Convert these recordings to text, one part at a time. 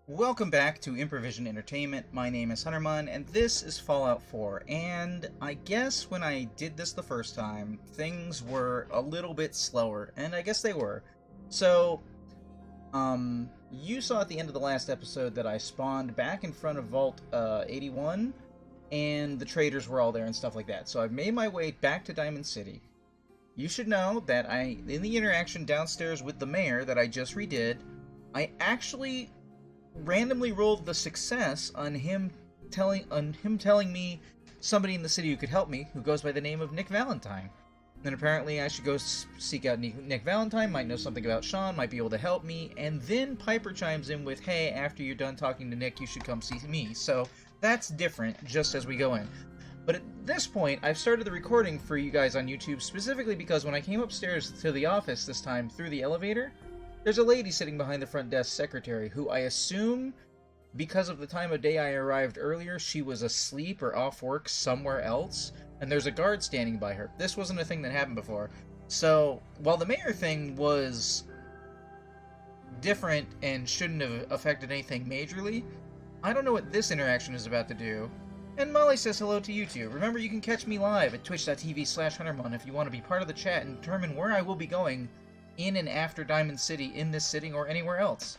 Welcome back to Improvision Entertainment. My name is Huntermun, and this is Fallout 4. And I guess when I did this the first time, things were a little bit slower, and I guess they were. So, you saw at the end of the last episode that I spawned back in front of Vault 81, and the traders were all there and stuff like that. So I've made my way back to Diamond City. You should know that in the interaction downstairs with the mayor that I just redid, I actually randomly rolled the success on him telling me somebody in the city who could help me, who goes by the name of Nick Valentine. Then apparently I should go seek out Nick Valentine, might know something about Sean, might be able to help me, and then Piper chimes in with, hey, after you're done talking to Nick, you should come see me. So that's different, just as we go in. But at this point, I've started the recording for you guys on YouTube specifically because when I came upstairs to the office this time through the elevator, there's a lady sitting behind the front desk secretary who I assume, because of the time of day I arrived earlier, she was asleep or off work somewhere else, and there's a guard standing by her. This wasn't a thing that happened before. So, while the mayor thing was different and shouldn't have affected anything majorly, I don't know what this interaction is about to do. And Molly says hello to you too. Remember, you can catch me live at twitch.tv/HunterMon if you want to be part of the chat and determine where I will be going in and after Diamond City, in this city, or anywhere else.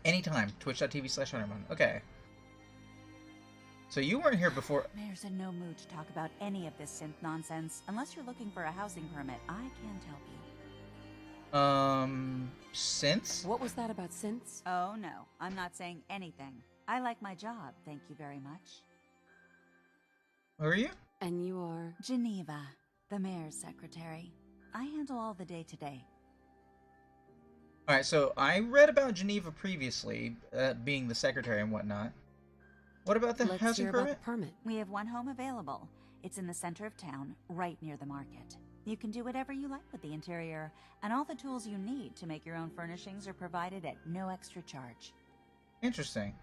Anytime. Twitch.tv/HunterMon. Okay. So you weren't here before. Mayor's in no mood to talk about any of this synth nonsense. Unless you're looking for a housing permit, I can't help you. Synths? What was that about synths? Oh no, I'm not saying anything. I like my job, thank you very much. Who are you? And you are... Geneva, the mayor's secretary. I handle all the day-to-day. Alright, so I read about Geneva previously, being the secretary and whatnot. What about the Let's housing hear permit? about the permit. We have one home available. It's in the center of town, right near the market. You can do whatever you like with the interior, and all the tools you need to make your own furnishings are provided at no extra charge. Interesting.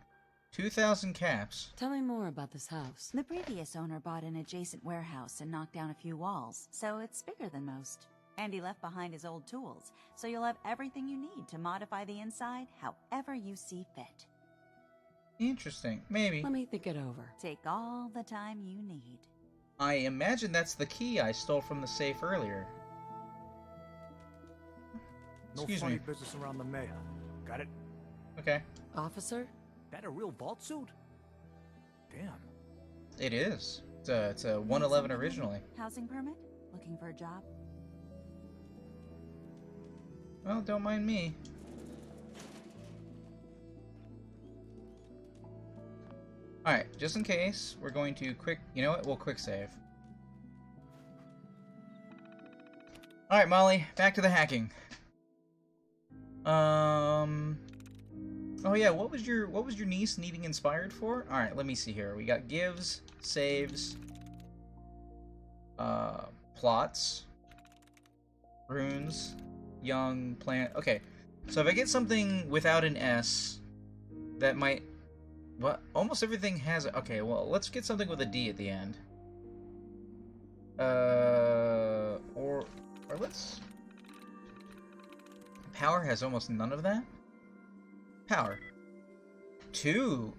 2,000 caps. Tell me more about this house. The previous owner bought an adjacent warehouse and knocked down a few walls, so it's bigger than most. And he left behind his old tools, so you'll have everything you need to modify the inside however you see fit. Interesting. Maybe. Let me think it over. Take all the time you need. I imagine that's the key I stole from the safe earlier. No Excuse funny me. business around the mayor. Got it? Okay. Officer? That a real vault suit? Damn. It is. It's a 111 originally. Housing permit? Looking for a job? Well, don't mind me. Alright, just in case, we're going to you know what, we'll quick save. Alright, Molly, back to the hacking. Oh yeah, what was your niece needing inspired for? Alright, let me see here. We got gives, saves, plots, runes, young, plant. Okay, so if I get something without an S, that might... What? Almost everything has... Okay, well, let's get something with a D at the end. Or let's... Power has almost none of that? Power. Two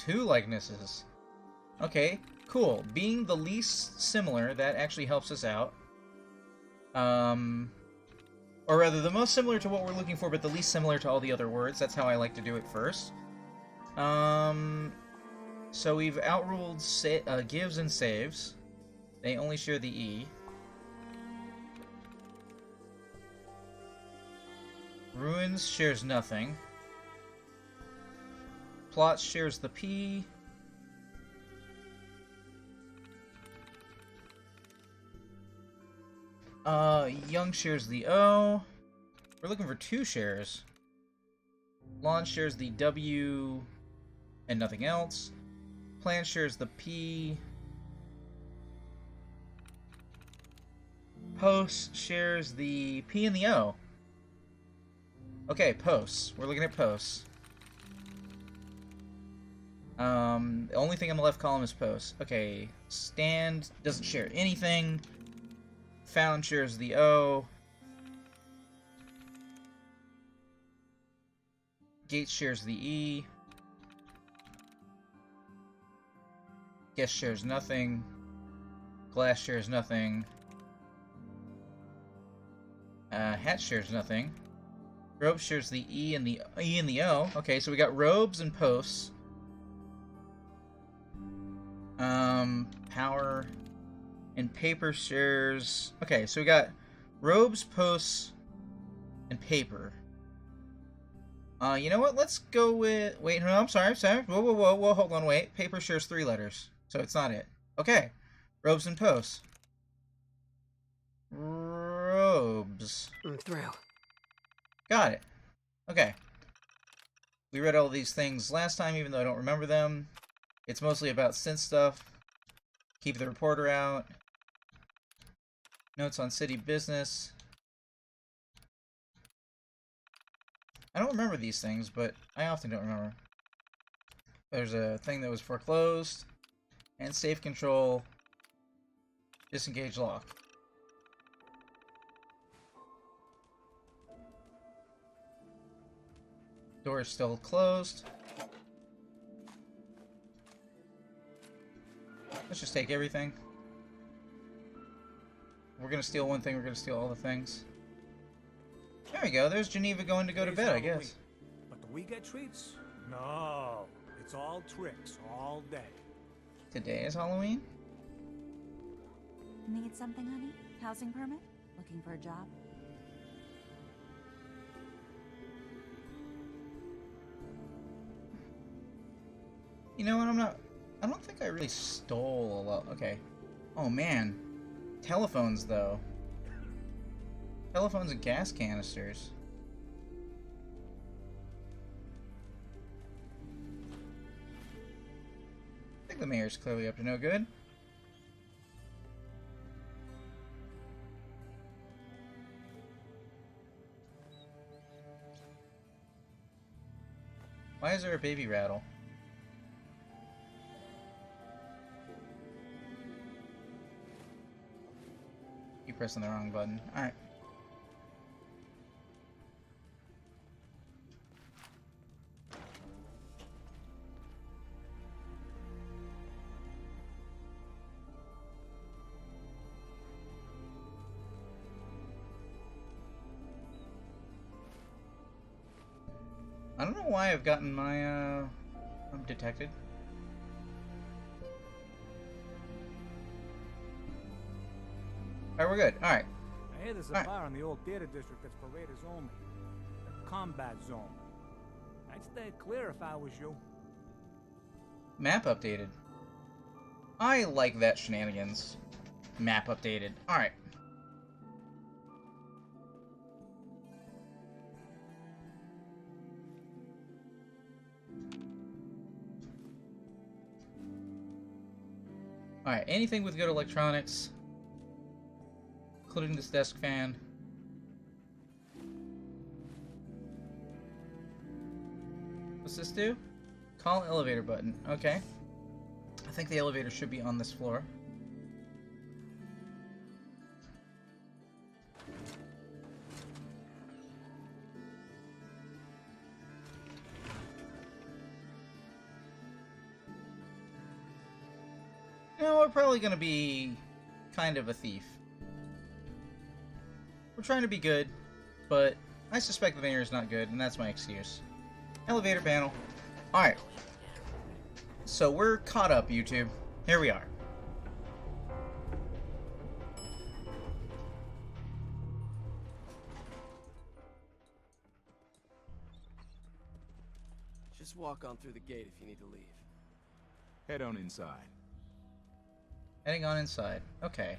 likenesses. Okay, cool. Being the least similar, that actually helps us out. Or rather, the most similar to what we're looking for, but the least similar to all the other words. That's how I like to do it first. So we've outruled gives and saves. They only share the E. Ruins shares nothing. Plot shares the P. Young shares the O. We're looking for 2 shares. Lawn shares the W and nothing else. Plant shares the P. Post shares the P and the O. Okay, posts. We're looking at posts. The only thing on the left column is posts. Okay, stand doesn't share anything. Found shares the O. Gate shares the E. Guest shares nothing. Glass shares nothing. Hat shares nothing. Rope shares the E and the O. Okay, so we got robes and posts. Power and paper shares. Okay, so we got robes, posts, and paper. You know what? Let's go with. Wait, no, I'm sorry. Whoa, hold on, wait. Paper shares 3 letters, so it's not it. Okay, robes and posts. Robes. I'm through. Got it. Okay. We read all these things last time, even though I don't remember them. It's mostly about synth stuff. Keep the reporter out. Notes on city business. I don't remember these things, but I often don't remember. There's a thing that was foreclosed. And safe control. Disengage lock. Door is still closed. Let's just take everything. We're gonna steal one thing, we're gonna steal all the things. There we go, there's Geneva going to go to bed, I guess. But do we get treats? No. It's all tricks, all day. Today is Halloween? Need something, honey? Housing permit? Looking for a job? You know what, I don't think I really stole a lot. Okay. Oh man. Telephones, though. Telephones and gas canisters. I think the mayor's clearly up to no good. Why is there a baby rattle? Keep pressing the wrong button. Alright. I don't know why I've gotten my, I'm detected. Alright, we're good. Alright. I hear there's a bar in the old theater district that's for raiders only. A combat zone. I'd stay clear if I was you. Map updated. I like that shenanigans. Map updated. Alright. Alright, anything with good electronics, including this desk fan. What's this do? Call elevator button. Okay. I think the elevator should be on this floor. You know, we're probably gonna be kind of a thief. We're trying to be good, but I suspect the mayor is not good, and that's my excuse. Elevator panel. Alright. So we're caught up, YouTube. Here we are. Just walk on through the gate if you need to leave. Head on inside. Heading on inside. Okay.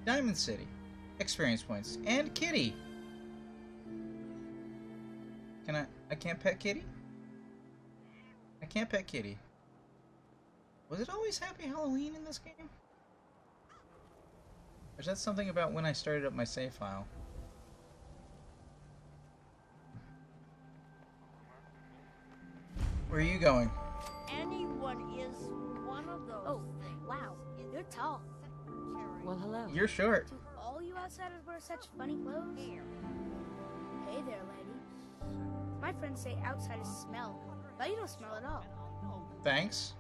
Diamond City. Experience points. And Kitty! I can't pet Kitty? I can't pet Kitty. Was it always Happy Halloween in this game? Or is that something about when I started up my save file? Where are you going? Anyone is one of those things. Wow, you're tall. hello. You're short. Do all you outsiders wear such funny clothes? Hey there, lady. My friends say outsiders smell, but you don't smell at all. Thanks.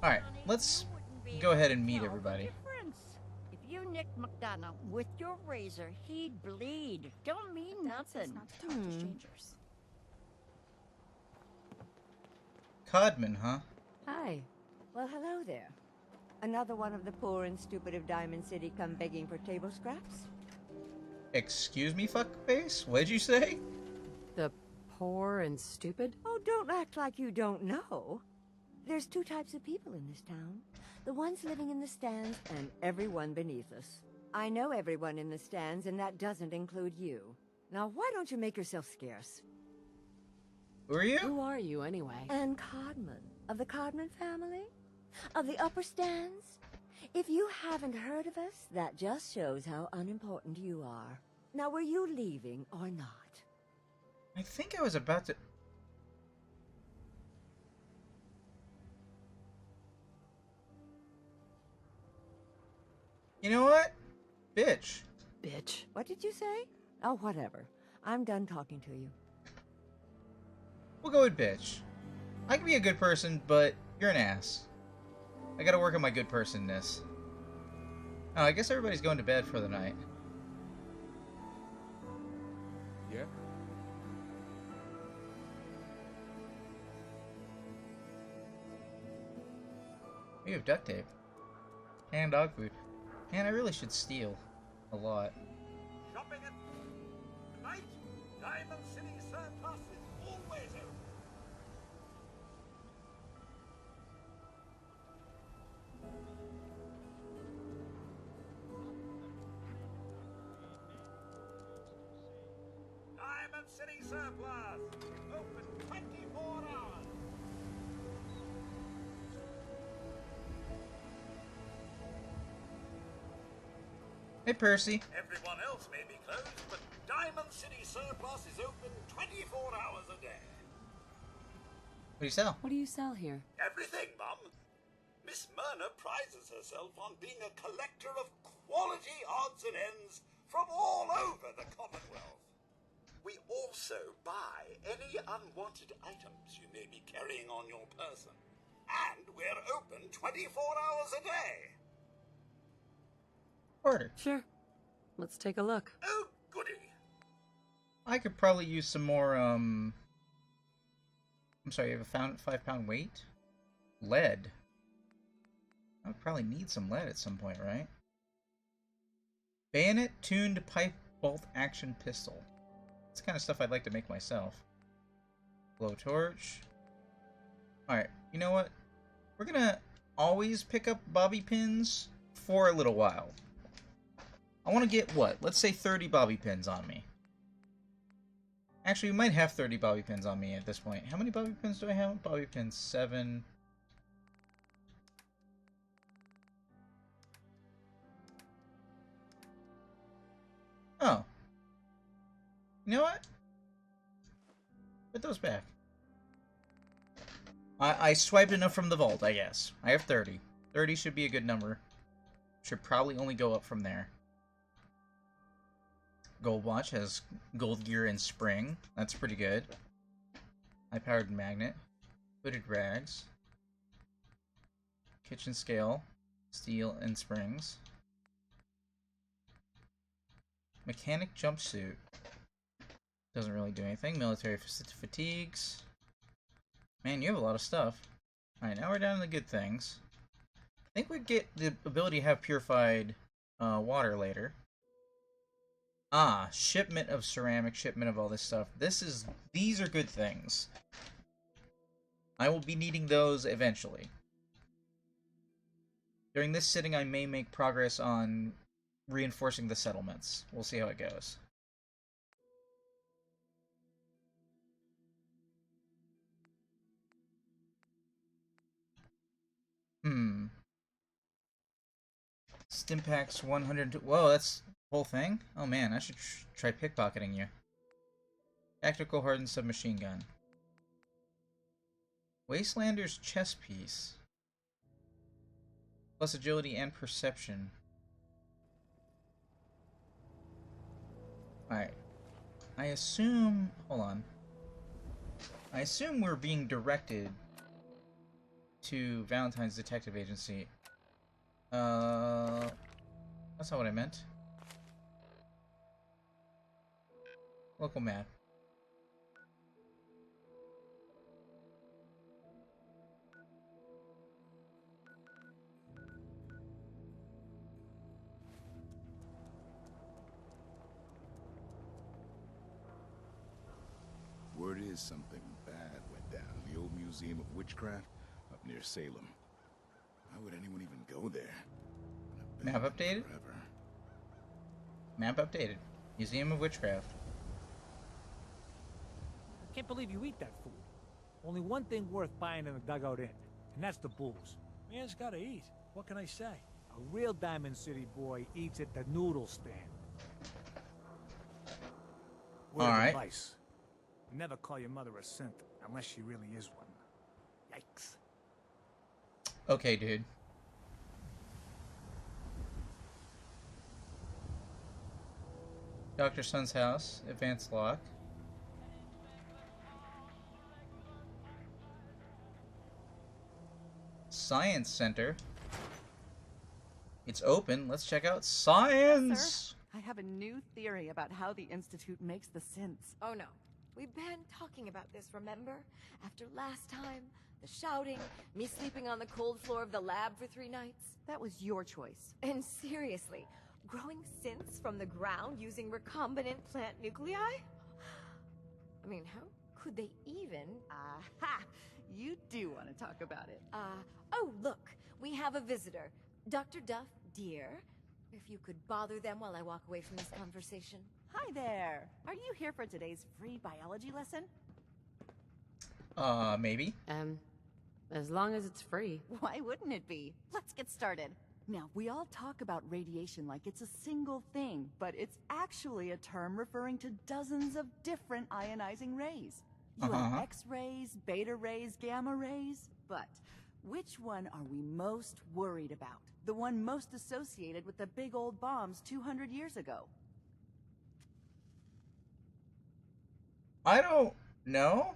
Alright, let's go ahead and meet everybody. If you nicked McDonough with your razor, he'd bleed. Don't mean nothing. Not to talk to strangers. Codman, huh? Hi. Well, hello there. Another one of the poor and stupid of Diamond City come begging for table scraps? Excuse me, fuckface? What'd you say? The poor and stupid? Oh, don't act like you don't know. There's two types of people in this town. The ones living in the stands and everyone beneath us. I know everyone in the stands, and that doesn't include you. Now, why don't you make yourself scarce? Who are you? Who are you, anyway? Anne Codman, of the Codman family? Of the upper stands? If you haven't heard of us, that just shows how unimportant you are. Now, were you leaving or not? I think I was about to... You know what? Bitch. Bitch. What did you say? Oh, whatever. I'm done talking to you. We'll go with bitch. I can be a good person, but you're an ass. I gotta work on my good personness. Oh, I guess everybody's going to bed for the night. Yeah? We have duct tape. And dog food. Man, I really should steal. A lot. Shopping at night? Diamond City Surplus is always open. Diamond City Surplus, open 24 hours. Hey, Percy. Everyone else may be closed, but Diamond City Surplus is open 24 hours a day. What do you sell? What do you sell here? Everything, Mum. Miss Myrna prides herself on being a collector of quality odds and ends from all over the Commonwealth. We also buy any unwanted items you may be carrying on your person. And we're open 24 hours a day. Order. Sure. Let's take a look. Oh, goody. I could probably use some more, I'm sorry, you have a 5-pound weight? Lead. I would probably need some lead at some point, right? Bayonet tuned pipe bolt action pistol. That's the kind of stuff I'd like to make myself. Blowtorch. Alright, you know what? We're gonna always pick up bobby pins for a little while. I want to get, what? Let's say 30 bobby pins on me. Actually, we might have 30 bobby pins on me at this point. How many bobby pins do I have? Bobby pins 7. Oh. You know what? Put those back. I swiped enough from the vault, I guess. I have 30. 30 should be a good number. Should probably only go up from there. Gold watch has gold gear and spring. That's pretty good. High-powered magnet. Hooded rags. Kitchen scale. Steel and springs. Mechanic jumpsuit. Doesn't really do anything. Military fatigues. Man, you have a lot of stuff. Alright, now we're down to the good things. I think we get the ability to have purified water later. Ah, shipment of ceramic, shipment of all this stuff. These are good things. I will be needing those eventually. During this sitting, I may make progress on reinforcing the settlements. We'll see how it goes. Stimpaks 100. Whoa, that's the whole thing? Oh man, I should try pickpocketing you. Tactical hardened submachine gun. Wastelander's chess piece. Plus agility and perception. Alright. I assume... Hold on. I assume we're being directed to Valentine's Detective Agency. That's not what I meant. Local map. Word is something bad went down in the old Museum of Witchcraft up near Salem. Why would anyone even go there? Map updated? Forever. Map updated. Museum of Witchcraft. I can't believe you eat that food. Only one thing worth buying in the Dugout Inn, and that's the booze. Man's gotta eat. What can I say? A real Diamond City boy eats at the noodle stand. Word of All right. advice. Never call your mother a simp unless she really is one. Yikes. Okay, dude. Dr. Sun's house. Advanced lock. Science Center. It's open. Let's check out science! I have a new theory about how the Institute makes the synths. Oh no. We've been talking about this, remember? After last time, the shouting, me sleeping on the cold floor of the lab for 3 nights. That was your choice. And seriously, growing synths from the ground using recombinant plant nuclei? I mean, how could they even? Aha! You do want to talk about it. Oh look, we have a visitor. Dr. Duff, dear. If you could bother them while I walk away from this conversation. Hi there. Are you here for today's free biology lesson? Maybe. As long as it's free. Why wouldn't it be? Let's get started. Now, we all talk about radiation like it's a single thing, but it's actually a term referring to dozens of different ionizing rays. You have X-rays, beta rays, gamma rays, but which one are we most worried about? The one most associated with the big old bombs 200 years ago. I don't know.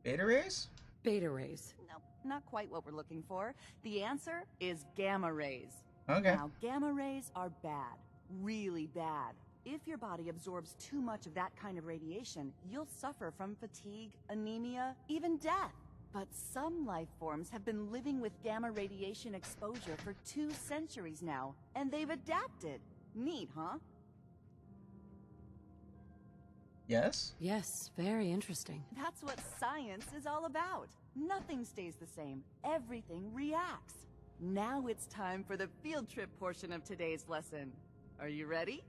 Beta rays? Beta rays. Nope, not quite what we're looking for. The answer is gamma rays. Okay. Now, gamma rays are bad. Really bad. If your body absorbs too much of that kind of radiation, you'll suffer from fatigue, anemia, even death. But some life forms have been living with gamma radiation exposure for 2 centuries now, and they've adapted. Neat, huh? Yes? Yes, very interesting. That's what science is all about. Nothing stays the same. Everything reacts. Now it's time for the field trip portion of today's lesson. Are you ready?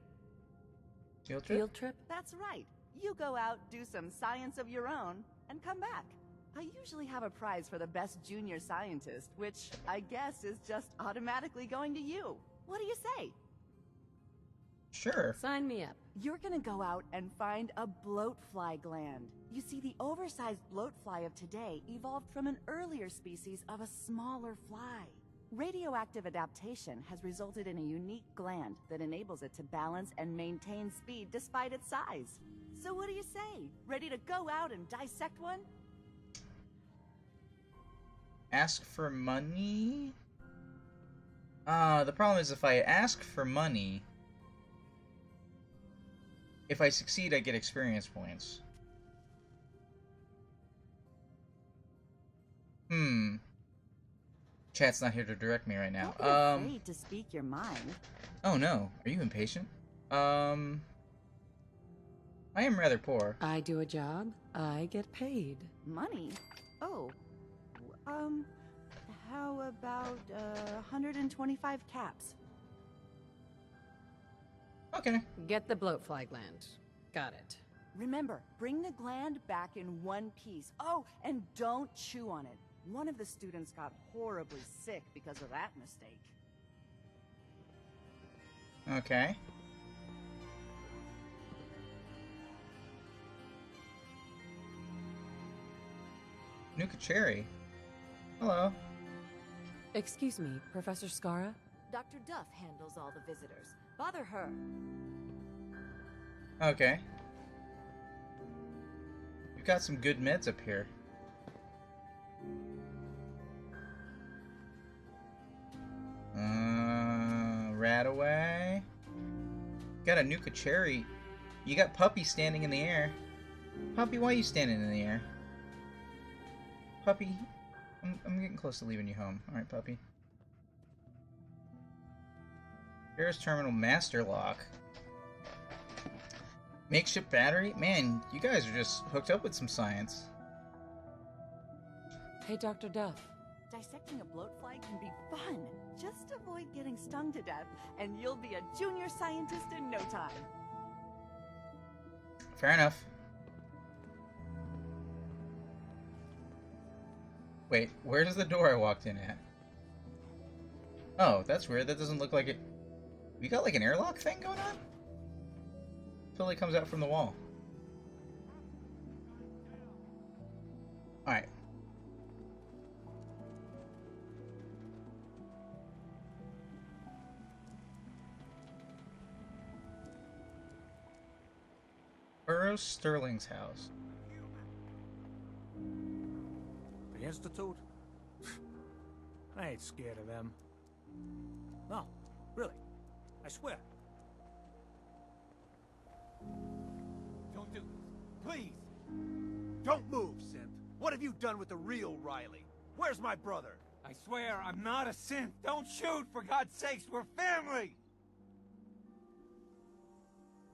Field trip? Field trip? That's right. You go out, do some science of your own, and come back. I usually have a prize for the best junior scientist, which I guess is just automatically going to you. What do you say? Sure. Sign me up. You're gonna go out and find a bloatfly gland. You see, the oversized bloatfly of today evolved from an earlier species of a smaller fly. Radioactive adaptation has resulted in a unique gland that enables it to balance and maintain speed despite its size. So what do you say? Ready to go out and dissect one? Ask for money? The problem is if I ask for money, if I succeed, I get experience points. Chat's not here to direct me right now. Don't be afraid to speak your mind. Oh no, are you impatient? I am rather poor. I do a job, I get paid. Money? Oh. How about 125 caps? Okay. Get the bloatfly gland. Got it. Remember, bring the gland back in one piece. Oh, and don't chew on it. One of the students got horribly sick because of that mistake. Okay. Nuka Cherry. Hello. Excuse me, Professor Skara? Dr. Duff handles all the visitors. Bother her. Okay. We've got some good meds up here. Rat away. Got a Nuka Cherry. You got Puppy standing in the air. Puppy, why are you standing in the air? Puppy, I'm getting close to leaving you home. Alright, Puppy. Here's Terminal Master Lock. Makeshift battery? Man, you guys are just hooked up with some science. Hey, Dr. Duff. Dissecting a bloat fly can be fun. Just avoid getting stung to death, and you'll be a junior scientist in no time. Fair enough. Wait, where's the door I walked in at? Oh, that's weird. That doesn't look like it. We got like an airlock thing going on? Totally comes out from the wall. Alright. Burroughs Sterling's house. The Institute? I ain't scared of them. No, really. I swear. Don't do this. Please! Don't move, Synth. What have you done with the real Riley? Where's my brother? I swear, I'm not a synth. Don't shoot, for God's sakes, we're family!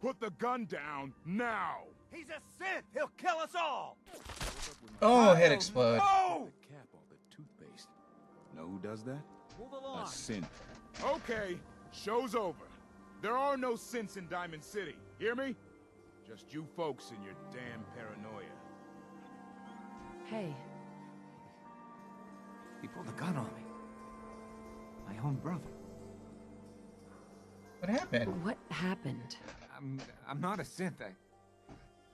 Put the gun down, now! He's a synth! He'll kill us all! Oh, head explode. No! The cap all the toothpaste. Know who does that? Move A along. synth. Okay, show's over. There are no synths in Diamond City. Hear me? Just you folks and your damn paranoia. Hey, He pulled a gun on me. My own brother. What happened? what happened? I'm not a synth.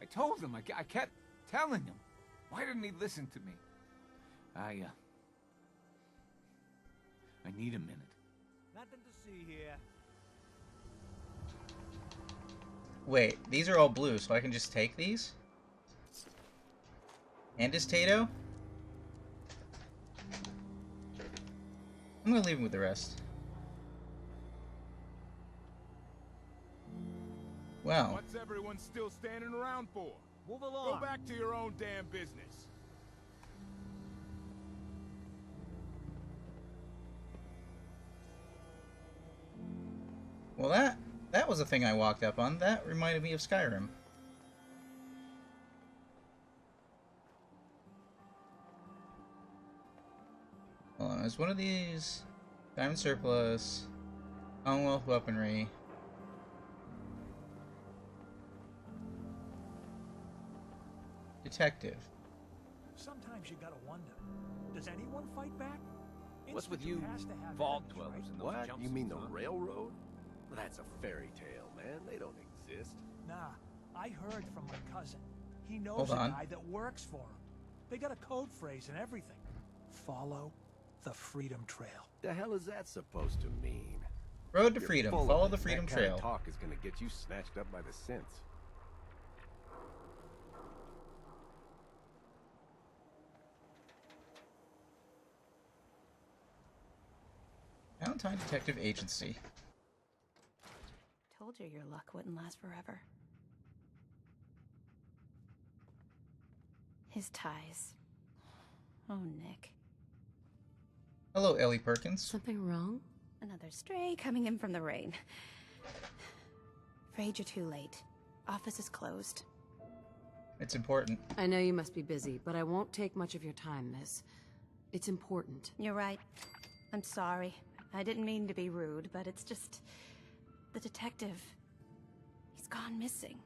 I told him. I kept telling him. Why didn't he listen to me? I need a minute. Nothing to see here. Wait, these are all blue, so I can just take these? And his Tato? I'm gonna leave him with the rest. Well. What's everyone still standing around for? Move along. Go back to your own damn business. Well, that was a thing I walked up on. That reminded me of Skyrim. Hold on, is one of these Diamond Surplus, Commonwealth Weaponry? Detective. Sometimes you gotta wonder, does anyone fight back? What's with Institute you has to have vault enemies, dwellers right? and those What? jump You mean the suits, huh? railroad? Well, that's a fairy tale, man. They don't exist. Nah, I heard from my cousin. He knows Hold a on. guy that works for him. They got a code phrase and everything. Follow the Freedom Trail. The hell is that supposed to mean? Road to You're Freedom. full of Follow it. the Freedom That kind Trail. of talk is gonna get you snatched up by the synths. Valentine Detective Agency. Told you your luck wouldn't last forever. His ties. Oh, Nick. Hello, Ellie Perkins. Something wrong? Another stray coming in from the rain. Afraid you're too late. Office is closed. It's important. I know you must be busy, but I won't take much of your time, miss. It's important. You're right. I'm sorry. I didn't mean to be rude, but it's just... the detective... he's gone missing.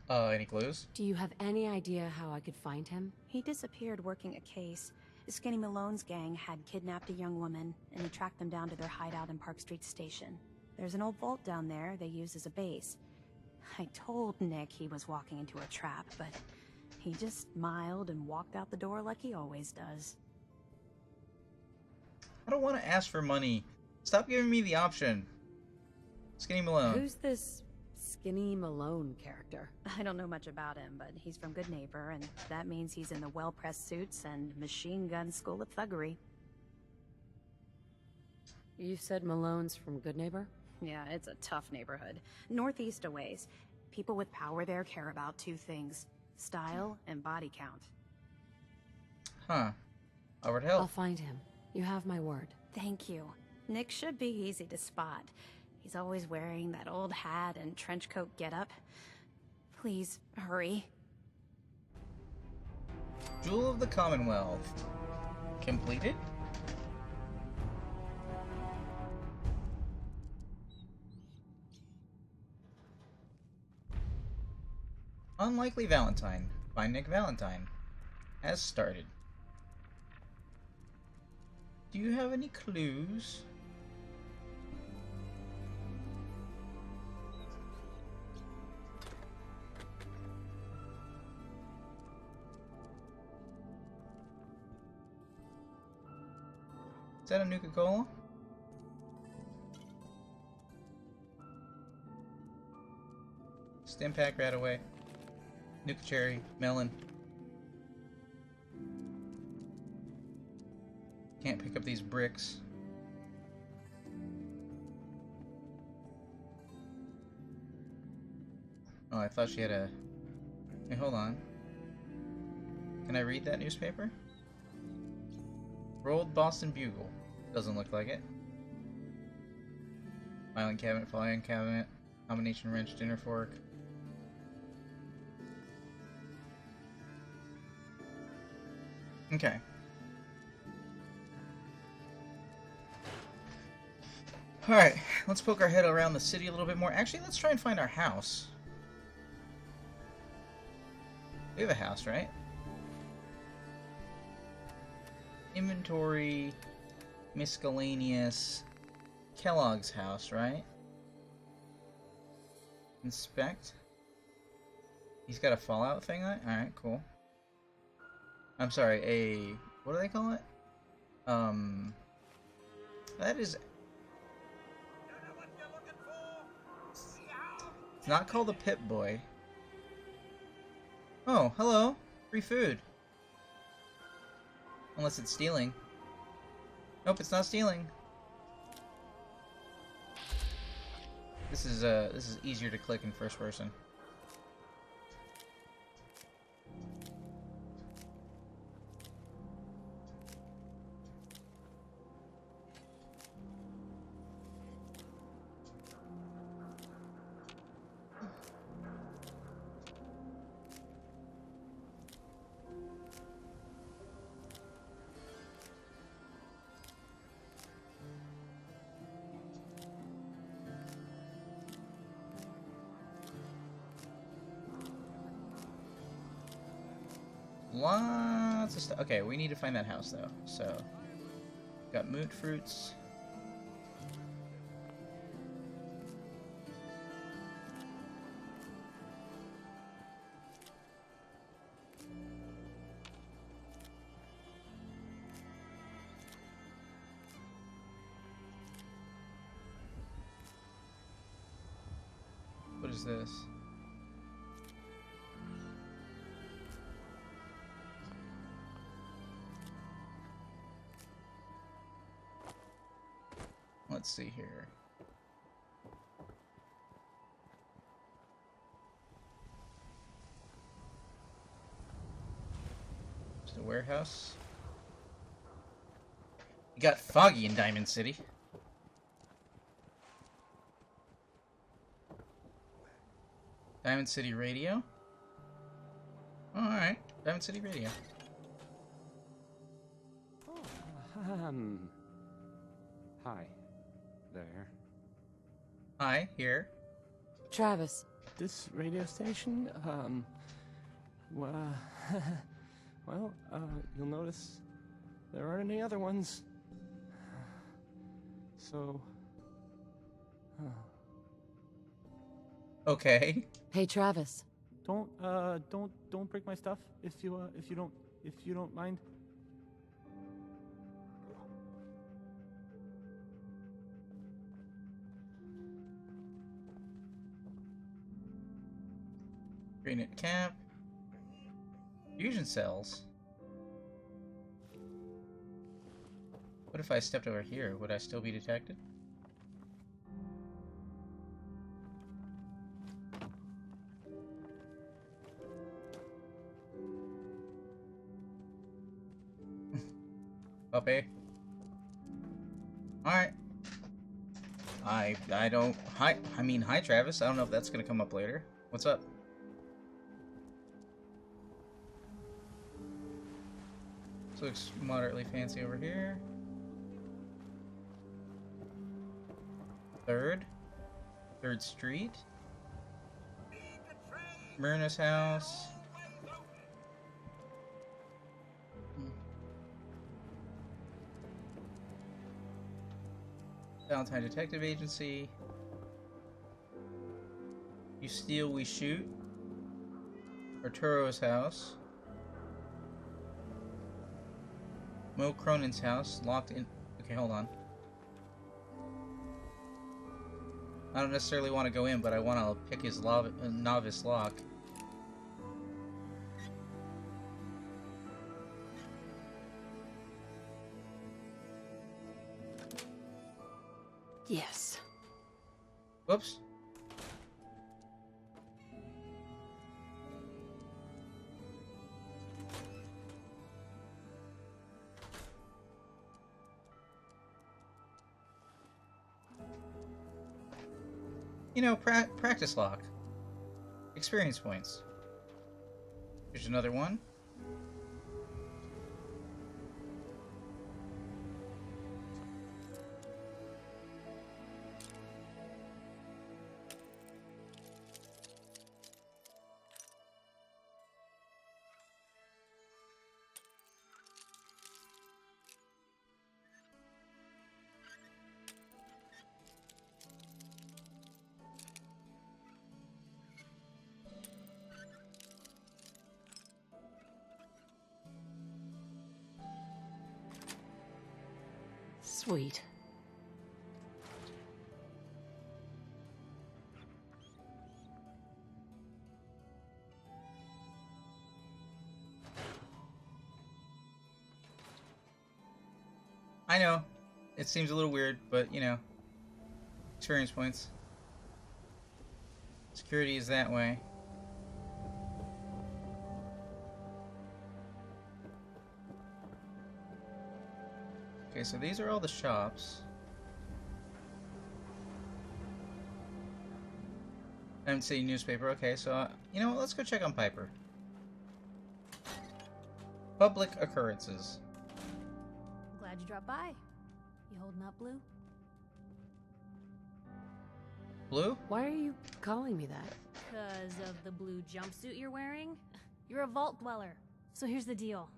Any clues? Do you have any idea how I could find him? He disappeared working a case. Skinny Malone's gang had kidnapped a young woman, and he tracked them down to their hideout in Park Street Station. There's an old vault down there they use as a base. I told Nick he was walking into a trap, but he just smiled and walked out the door like he always does. I don't want to ask for money. Stop giving me the option. Skinny Malone. Who's this Skinny Malone character? I don't know much about him, but he's from Good Neighbor, and that means he's in the well-pressed suits and machine gun school of thuggery. You said Malone's from Good Neighbor? Yeah, it's a tough neighborhood. Northeast a ways. People with power there care about two things: style and body count. Huh. I would help. I'll find him. You have my word. Thank you. Nick should be easy to spot. He's always wearing that old hat and trench coat getup. Please, hurry. Jewel of the Commonwealth. Completed? Unlikely Valentine by Nick Valentine. Has started. Do you have any clues? Is that a Nuka-Cola? Stimpack Radaway. Nuka Cherry. Melon. Can't pick up these bricks. Oh, I thought she had a... Hey, hold on. Can I read that newspaper? Rolled Boston Bugle. Doesn't look like it. Filing cabinet, combination wrench, dinner fork. Okay. Alright, let's poke our head around the city a little bit more. Actually, let's try and find our house. We have a house, right? Inventory, miscellaneous, Kellogg's house, right? Inspect. He's got a Fallout thing on it? Alright, cool. I'm sorry, a... what do they call it? That is... It's not called a Pip-Boy. Oh, hello. Free food. Unless it's stealing. Nope, it's not stealing. This is easier to click in first person. Lots of stuff. Okay, we need to find that house though. So, got moot fruits. What is this? Let's see here. Just a warehouse. You got foggy in Diamond City. Diamond City Radio. Oh, alright. Diamond City Radio. Hi. There. Hi, here. Travis. This radio station, well, you'll notice there aren't any other ones. So, Okay. Hey, Travis. Don't break my stuff if you don't mind. Granite cap. Fusion cells. What if I stepped over here? Would I still be detected? Puppy. Alright. I don't... Hi, hi Travis. I don't know if that's gonna come up later. What's up? This looks moderately fancy over here. Third Street. Myrna's house. Valentine Detective Agency. You steal, we shoot. Arturo's house. Mo Cronin's house. Locked in. Okay, hold on. I don't necessarily want to go in, but I want to pick his novice lock. Yes. Whoops. You know, practice lock. Experience points. Here's another one. Sweet. I know. It seems a little weird, but you know. Experience points. Security is that way. Okay, so these are all the shops. Haven't seen newspaper. Okay, so you know what? Let's go check on Piper. Public occurrences. Glad you dropped by. You holding up, Blue? Blue? Why are you calling me that? Because of the blue jumpsuit you're wearing? You're a vault dweller. So here's the deal.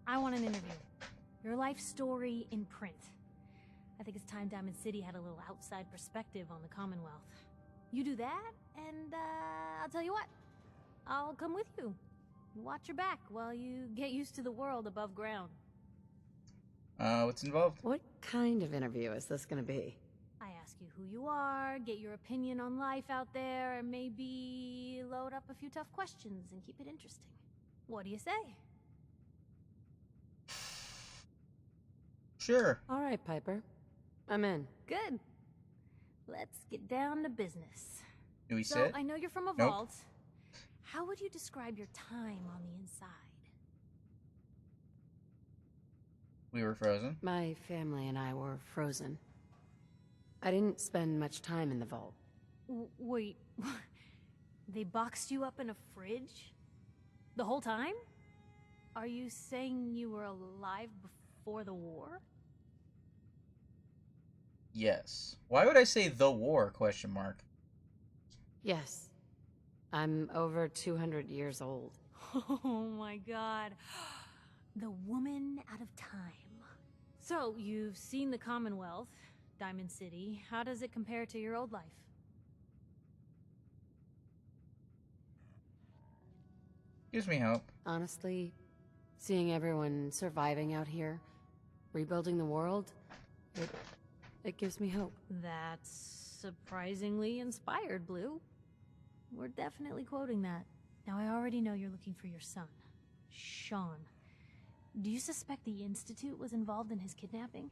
I want an interview. Your life story in print. I think it's time Diamond City had a little outside perspective on the Commonwealth. You do that, and I'll tell you what. I'll come with you. Watch your back while you get used to the world above ground. What's involved? What kind of interview is this gonna be? I ask you who you are, get your opinion on life out there, and maybe load up a few tough questions and keep it interesting. What do you say? Sure. All right, Piper. I'm in. Good. Let's get down to business. Do we So, sit? I know you're from a Nope. vault. How would you describe your time on the inside? We were frozen. My family and I were frozen. I didn't spend much time in the vault. Wait, they boxed you up in a fridge? The whole time? Are you saying you were alive before the war? Yes. Why would I say the war? Question mark. Yes. I'm over 200 years old. Oh my god. The woman out of time. So, you've seen the Commonwealth, Diamond City. How does it compare to your old life? Gives me hope. Honestly, seeing everyone surviving out here, rebuilding the world, it gives me hope. That's surprisingly inspired, Blue. We're definitely quoting that. Now, I already know you're looking for your son, Sean. Do you suspect the Institute was involved in his kidnapping?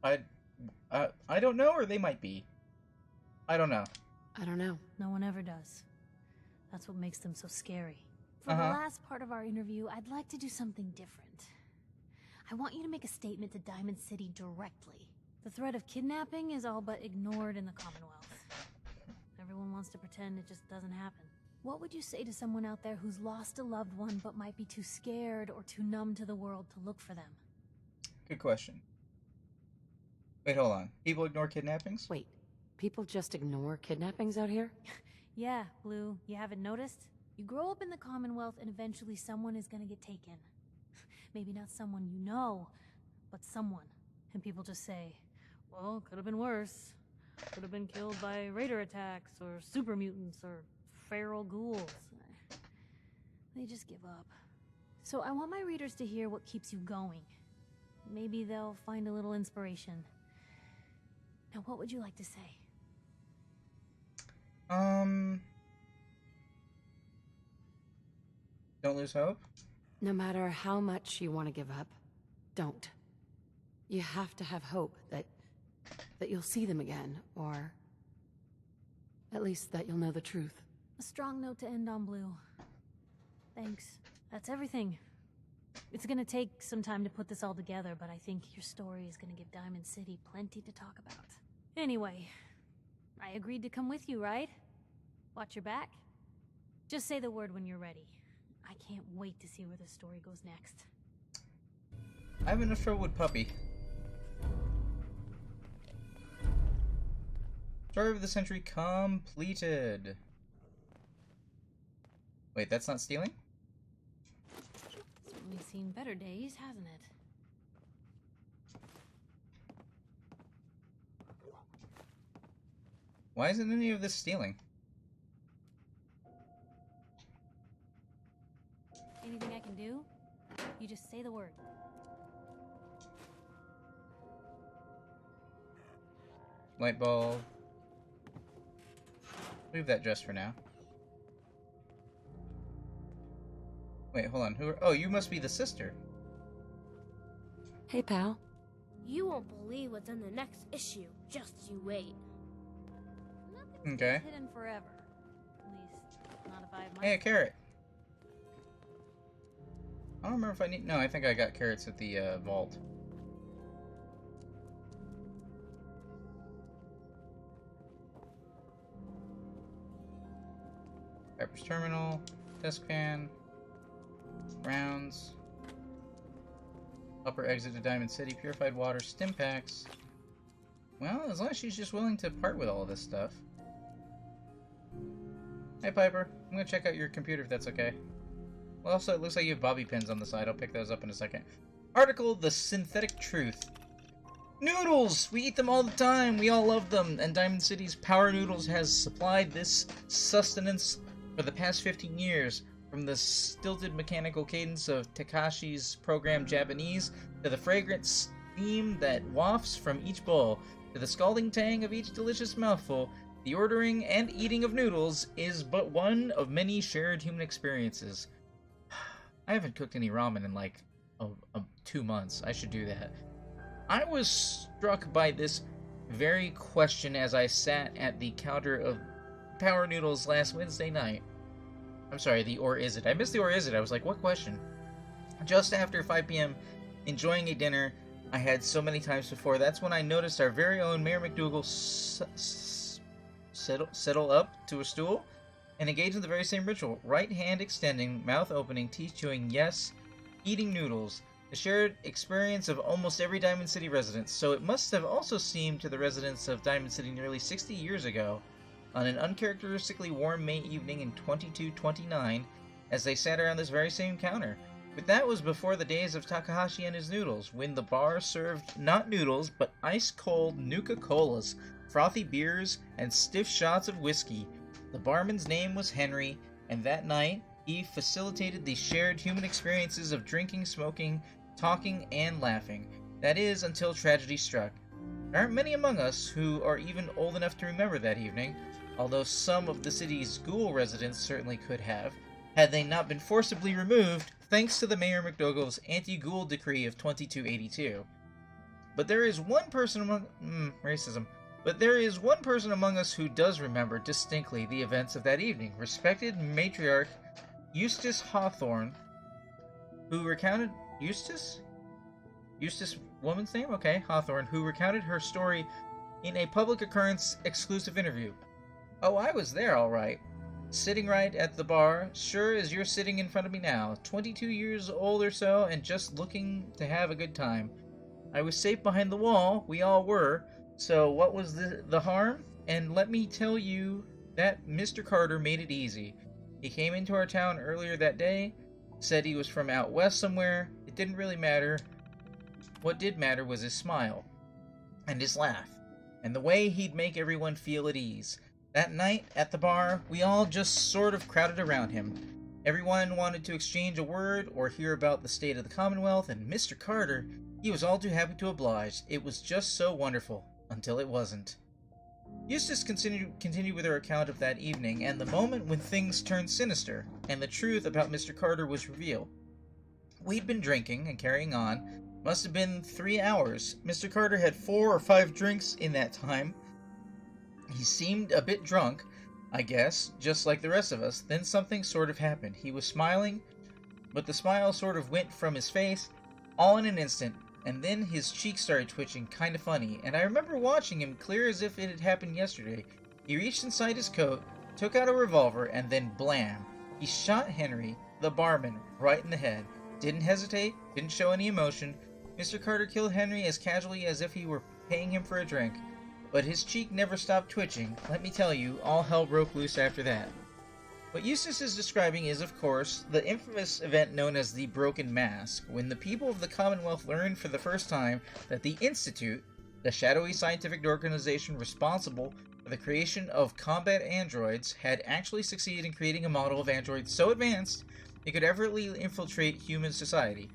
I don't know, or they might be. I don't know. I don't know. No one ever does. That's what makes them so scary. For the last part of our interview, I'd like to do something different. I want you to make a statement to Diamond City directly. The threat of kidnapping is all but ignored in the Commonwealth. Everyone wants to pretend it just doesn't happen. What would you say to someone out there who's lost a loved one but might be too scared or too numb to the world to look for them? Good question. Wait, hold on. People ignore kidnappings? Wait, people just ignore kidnappings out here? Yeah, Blue, you haven't noticed? You grow up in the Commonwealth and eventually someone is gonna get taken. Maybe not someone you know, but someone. And people just say, well, could have been worse. Could have been killed by raider attacks, or super mutants, or feral ghouls. They just give up. So I want my readers to hear what keeps you going. Maybe they'll find a little inspiration. Now, what would you like to say? Don't lose hope? No matter how much you want to give up, don't. You have to have hope that you'll see them again, or at least that you'll know the truth. A strong note to end on, Blue. Thanks. That's everything. It's gonna take some time to put this all together, but I think your story is gonna give Diamond City plenty to talk about. Anyway, I agreed to come with you, right? Watch your back? Just say the word when you're ready. I can't wait to see where the story goes next. I'm in a Sherwood puppy. Story of the century completed. Wait, that's not stealing? Certainly seen better days, hasn't it? Why isn't any of this stealing? Anything I can do? You just say the word. Light bulb. Leave that just for now. Wait, hold on. Oh, you must be the sister. Hey, pal. You won't believe what's in the next issue. Just you wait. Okay. Hidden forever. At least, not if I have my... Hey, a carrot. I don't remember if I need... No, I think I got carrots at the vault. Pepper's Terminal. Desk fan. Rounds. Upper exit to Diamond City. Purified water. Stim packs. Well, as long as she's just willing to part with all of this stuff. Hey, Piper. I'm gonna check out your computer if that's okay. Well, also, it looks like you have bobby pins on the side. I'll pick those up in a second. Article, The Synthetic Truth. Noodles! We eat them all the time. We all love them. And Diamond City's Power Noodles has supplied this sustenance for the past 15 years. From the stilted mechanical cadence of Takashi's program Japanese, to the fragrant steam that wafts from each bowl, to the scalding tang of each delicious mouthful, the ordering and eating of noodles is but one of many shared human experiences. I haven't cooked any ramen in like 2 months. I should do that. I was struck by this very question as I sat at the counter of Power Noodles last Wednesday night. I'm sorry, the or is it? I missed the or is it. I was like, what question? Just after 5 p.m., enjoying a dinner I had so many times before, that's when I noticed our very own Mayor McDougal settle up to a stool and engage in the very same ritual. Right hand extending, mouth opening, teeth chewing, yes, eating noodles. The shared experience of almost every Diamond City resident, so it must have also seemed to the residents of Diamond City nearly 60 years ago, on an uncharacteristically warm May evening in 2229, as they sat around this very same counter. But that was before the days of Takahashi and his noodles, when the bar served not noodles, but ice-cold Nuka-Colas, frothy beers, and stiff shots of whiskey. The barman's name was Henry, and that night, he facilitated the shared human experiences of drinking, smoking, talking, and laughing. That is, until tragedy struck. There aren't many among us who are even old enough to remember that evening, although some of the city's ghoul residents certainly could have, had they not been forcibly removed thanks to the Mayor McDougal's anti-ghoul decree of 2282. But there is one person among... racism. But there is one person among us who does remember distinctly the events of that evening. Respected matriarch Eustace Hawthorne, who recounted... Eustace? Eustace woman's name? Okay, Hawthorne, who recounted her story in a public occurrence exclusive interview. Oh, I was there, all right. Sitting right at the bar, sure as you're sitting in front of me now, 22 years old or so, and just looking to have a good time. I was safe behind the wall, we all were, so what was the harm? And let me tell you that Mr. Carter made it easy. He came into our town earlier that day, said he was from out west somewhere. It didn't really matter. What did matter was his smile, and his laugh, and the way he'd make everyone feel at ease. That night, at the bar, we all just sort of crowded around him. Everyone wanted to exchange a word or hear about the state of the Commonwealth, and Mr. Carter, he was all too happy to oblige. It was just so wonderful, until it wasn't. Eustace continued with her account of that evening, and the moment when things turned sinister, and the truth about Mr. Carter was revealed. We'd been drinking and carrying on. Must have been 3 hours. Mr. Carter had 4 or 5 drinks in that time. He seemed a bit drunk, I guess, just like the rest of us. Then something sort of happened. He was smiling, but the smile sort of went from his face, all in an instant, and then his cheeks started twitching, kind of funny, and I remember watching him clear as if it had happened yesterday. He reached inside his coat, took out a revolver, and then blam! He shot Henry, the barman, right in the head. Didn't hesitate, didn't show any emotion. Mr. Carter killed Henry as casually as if he were paying him for a drink. But his cheek never stopped twitching. Let me tell you, all hell broke loose after that. What Eustace is describing is, of course, the infamous event known as the Broken Mask, when the people of the Commonwealth learned for the first time that the Institute, the shadowy scientific organization responsible for the creation of combat androids, had actually succeeded in creating a model of androids so advanced it could effortlessly infiltrate human society.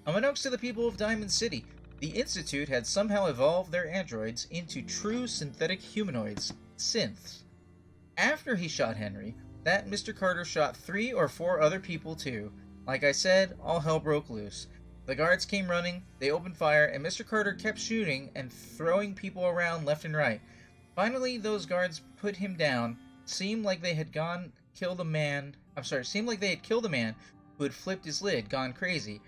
Unbeknownst to the people of Diamond City, the Institute had somehow evolved their androids into true synthetic humanoids, synths. After he shot Henry, that Mr. Carter shot 3 or 4 other people too. Like I said, all hell broke loose. The guards came running, they opened fire, and Mr. Carter kept shooting and throwing people around left and right. Finally, those guards put him down. Seemed like they had killed a man who had flipped his lid, gone crazy.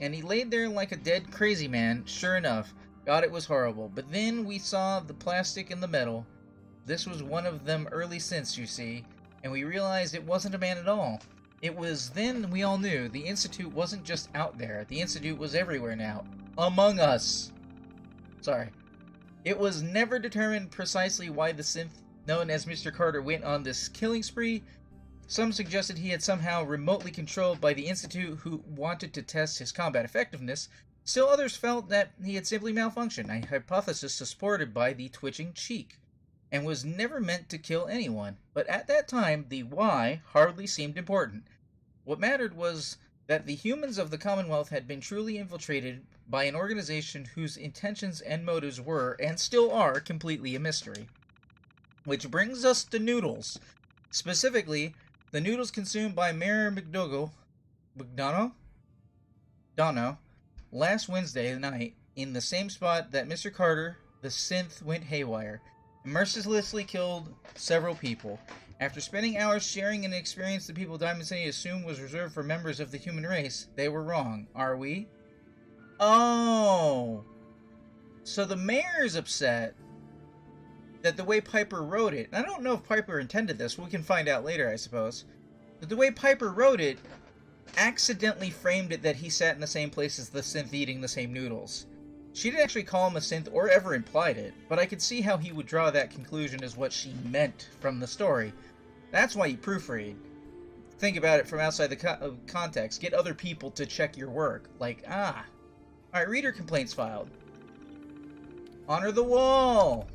And he laid there like a dead crazy man, sure enough. God, it was horrible. But then we saw the plastic and the metal. This was one of them early synths, you see, and we realized it wasn't a man at all. It was then we all knew the Institute wasn't just out there. The Institute was everywhere now. Among us. Sorry. It was never determined precisely why the synth known as Mr. Carter went on this killing spree. Some suggested he had somehow remotely controlled by the Institute who wanted to test his combat effectiveness. Still others felt that he had simply malfunctioned, a hypothesis supported by the twitching cheek, and was never meant to kill anyone. But at that time, the why hardly seemed important. What mattered was that the humans of the Commonwealth had been truly infiltrated by an organization whose intentions and motives were, and still are, completely a mystery. Which brings us to noodles. Specifically, the noodles consumed by Mayor McDonough last Wednesday night in the same spot that Mr. Carter, the synth, went haywire, and mercilessly killed several people. After spending hours sharing an experience the people of Diamond City assumed was reserved for members of the human race, they were wrong. Are we? Oh! So the mayor's upset that the way Piper wrote it, and I don't know if Piper intended this, we can find out later, I suppose, but the way Piper wrote it accidentally framed it that he sat in the same place as the synth eating the same noodles. She didn't actually call him a synth or ever implied it, but I could see how he would draw that conclusion as what she meant from the story. That's why you proofread. Think about it from outside the context. Get other people to check your work. Like, Alright, reader complaints filed. Honor the wall!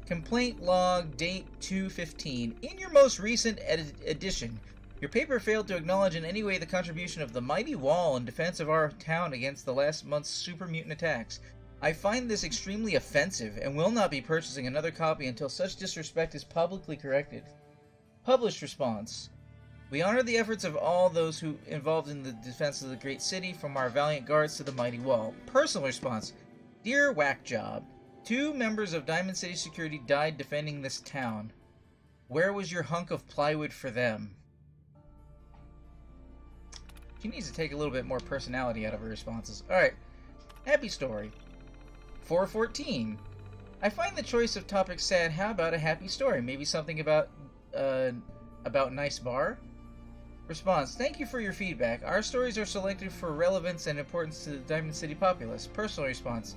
Complaint log, date 2/15. In your most recent edition, Your paper failed to acknowledge in any way the contribution of the mighty wall in defense of our town against the last month's super mutant attacks. I find this extremely offensive and will not be purchasing another copy until such disrespect is publicly corrected. Published response. We honor the efforts of all those who involved in the defense of the great city, from our valiant guards to the mighty wall. Personal response. Dear Whack Job, 2 members of Diamond City Security died defending this town. Where was your hunk of plywood for them? She needs to take a little bit more personality out of her responses. Alright. Happy story. 414. I find the choice of topics sad. How about a happy story? Maybe something about nice bar? Response. Thank you for your feedback. Our stories are selected for relevance and importance to the Diamond City populace. Personal response.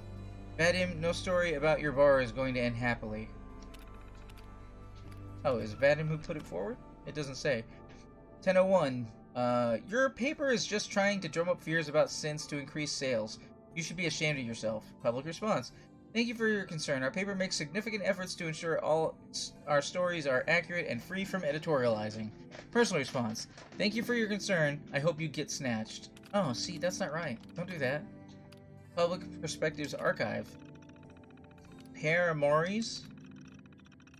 Vadim, no story about your bar is going to end happily. Oh, is Vadim who put it forward? It doesn't say. 1001. Your paper is just trying to drum up fears about synths to increase sales. You should be ashamed of yourself. Public response. Thank you for your concern. Our paper makes significant efforts to ensure all our stories are accurate and free from editorializing. Personal response. Thank you for your concern. I hope you get snatched. Oh, see, that's not right. Don't do that. Public Perspectives Archive. Pere Amoris.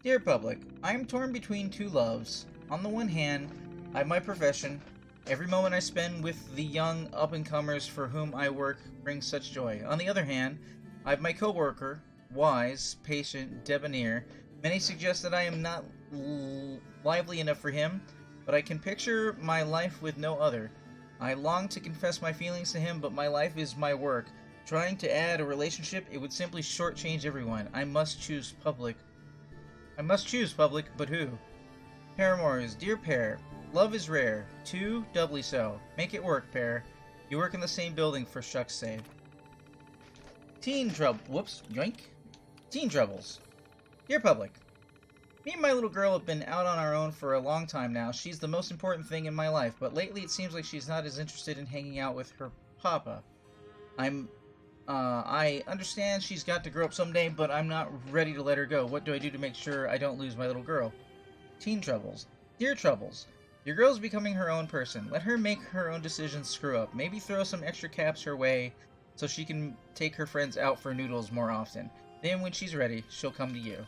Dear Public, I am torn between 2 loves. On the one hand, I have my profession. Every moment I spend with the young up-and-comers for whom I work brings such joy. On the other hand, I have my co-worker, wise, patient, debonair. Many suggest that I am not lively enough for him, but I can picture my life with no other. I long to confess my feelings to him, but my life is my work. Trying to add a relationship, it would simply shortchange everyone. I must choose public, but who? Paramours, dear Pear, love is rare. 2, doubly so. Make it work, Pear. You work in the same building, for shucks' sake. Teen Troubles. Dear Public, me and my little girl have been out on our own for a long time now. She's the most important thing in my life, but lately it seems like she's not as interested in hanging out with her papa. I understand she's got to grow up someday, but I'm not ready to let her go. What do I do to make sure I don't lose my little girl? Teen Troubles. Dear Troubles, your girl's becoming her own person. Let her make her own decisions, screw up. Maybe throw some extra caps her way so she can take her friends out for noodles more often. Then when she's ready, she'll come to you.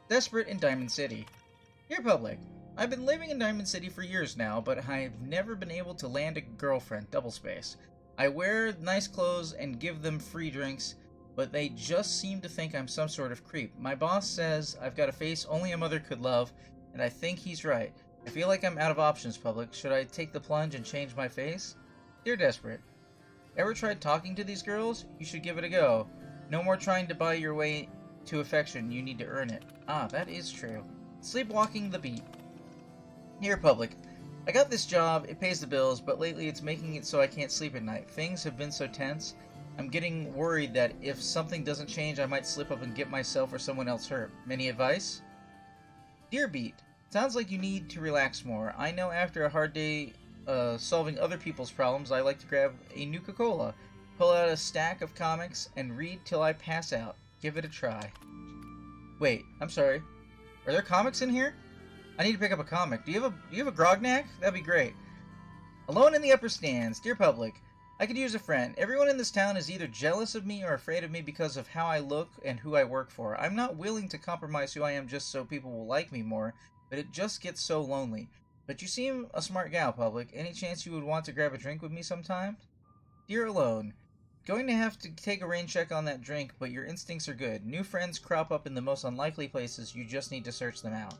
Desperate in Diamond City. Dear Public, I've been living in Diamond City for years now, but I've never been able to land a girlfriend, doublespace. I wear nice clothes and give them free drinks, but they just seem to think I'm some sort of creep. My boss says I've got a face only a mother could love, and I think he's right. I feel like I'm out of options, Public. Should I take the plunge and change my face? Dear Desperate, ever tried talking to these girls? You should give it a go. No more trying to buy your way to affection. You need to earn it. Ah, that is true. Sleepwalking the beat. Dear Public, I got this job, it pays the bills, but lately it's making it so I can't sleep at night. Things have been so tense. I'm getting worried that if something doesn't change, I might slip up and get myself or someone else hurt. Any advice? Dear Beat, sounds like you need to relax more. I know after a hard day solving other people's problems, I like to grab a Nuka-Cola, pull out a stack of comics, and read till I pass out. Give it a try. Wait, I'm sorry. Are there comics in here? I need to pick up a comic. Do you have a Grognak? That'd be great. Alone in the upper stands. Dear Public, I could use a friend. Everyone in this town is either jealous of me or afraid of me because of how I look and who I work for. I'm not willing to compromise who I am just so people will like me more, but it just gets so lonely. But you seem a smart gal, Public. Any chance you would want to grab a drink with me sometime? Dear Alone, going to have to take a rain check on that drink, but your instincts are good. New friends crop up in the most unlikely places. You just need to search them out.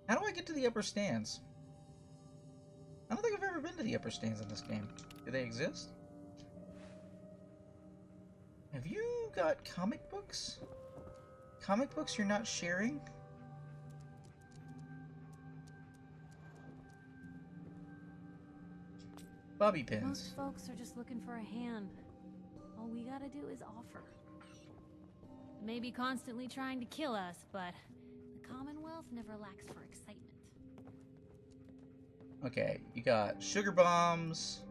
How do I get to the upper stands? I don't think I've ever been to the upper stands in this game. Do they exist? Have you got comic books? Comic books you're not sharing? Bobby pins. Most folks are just looking for a hand. All we gotta do is offer. Maybe constantly trying to kill us, but the Commonwealth never lacks for excitement. Okay, you got sugar bombs,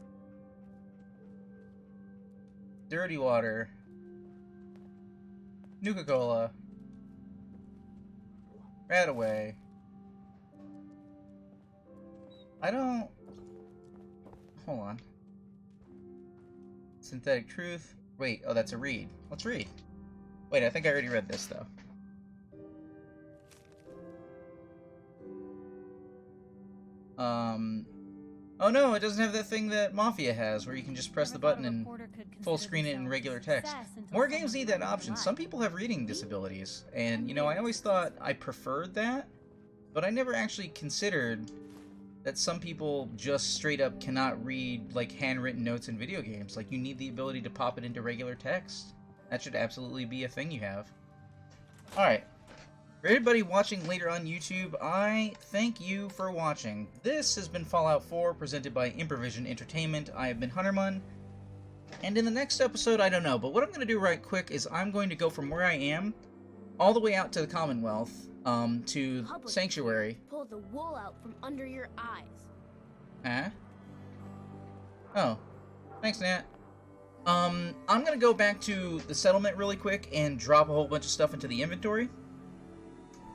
dirty water, Nuka-Cola, Radaway, I don't... Hold on. Synthetic Truth. Wait, oh, that's a read. Let's read. Wait, I think I already read this, though. Oh no, it doesn't have that thing that Mafia has, where you can just press the button and full screen it in regular text. More games need that option. Some people have reading disabilities, and, you know, I always thought I preferred that, but I never actually considered that some people just straight up cannot read, like, handwritten notes in video games. Like, you need the ability to pop it into regular text. That should absolutely be a thing you have. Alright. For everybody watching later on YouTube, I thank you for watching. This has been Fallout 4, presented by Improvision Entertainment. I have been Hunterman. And in the next episode, I don't know, but what I'm going to do right quick is I'm going to go from where I am all the way out to the Commonwealth, to Public Sanctuary. Pull the wool out from under your eyes. Huh? Oh. Thanks, Nat. I'm gonna go back to the settlement really quick and drop a whole bunch of stuff into the inventory.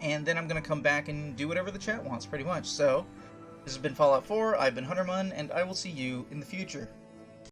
And then I'm gonna come back and do whatever the chat wants, pretty much. So, this has been Fallout 4, I've been Hunterman, and I will see you in the future.